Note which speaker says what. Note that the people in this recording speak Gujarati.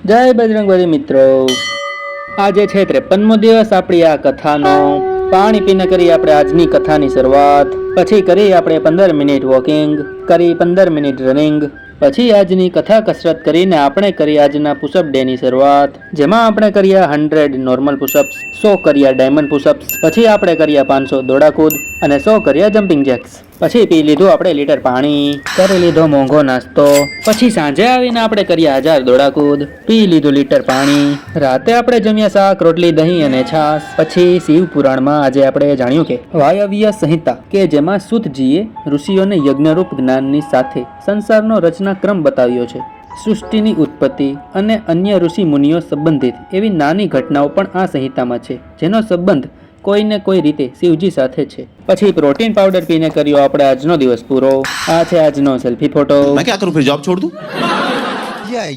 Speaker 1: જય બજરંગબલી મિત્રો, આજે છે 53મો દિવસ આપણી આ કથાનો। પાણી પીને કરી આપણે આજની કથાની શરૂઆત। પછી કરી આપણે 15 મિનિટ વોકિંગ, કરી 15 મિનિટ રનિંગ। પછી આજની કથા કસરત કરીને આપણે કરી આજના પુશઅપ ડે ની શરૂઆત, જેમાં આપણે કર્યા 100 નોર્મલ પુશઅપ્સ, 100 કર્યા ડાયમંડ પુશઅપ્સ, પછી આપણે કર્યા 500 દોડાકૂદ અને 100 કર્યા જમ્પિંગ જેક્સ। પછી પી લીધું આપણે લીટર પાણી, કરી લીધો મોંઘો નાસ્તો। પછી સાંજે આવીને આપણે કર્યા 1000 દોડાકૂદ, પી લીધું લીટર પાણી। રાતે આપણે જમ્યા શાક રોટલી દહીં અને છાશ। પછી શિવ પુરાણમાં આજે આપણે જાણ્યું કે વાયવ્ય સંહિતા કે જેમાં સૂતજીએ ઋષિઓને યજ્ઞરૂપ જ્ઞાનની સાથે સંસારનો રચનાક્રમ બતાવ્યો છે। સૃષ્ટિની ઉત્પત્તિ અને અન્ય ઋષિ મુનિઓ સંબંધિત એવી નાની ઘટનાઓ પણ આ સંહિતામાં છે, જેનો સંબંધ કોઈને કોઈ રીતે શિવજી સાથે છે। પછી પ્રોટીન પાવડર પીને કર્યો આપણે આજનો દિવસ પૂરો। આ છે આજનો સેલ્ફી ફોટો।
Speaker 2: मैं क्या करूं फिर, जॉब छोड़ दूं?
Speaker 3: Yeah.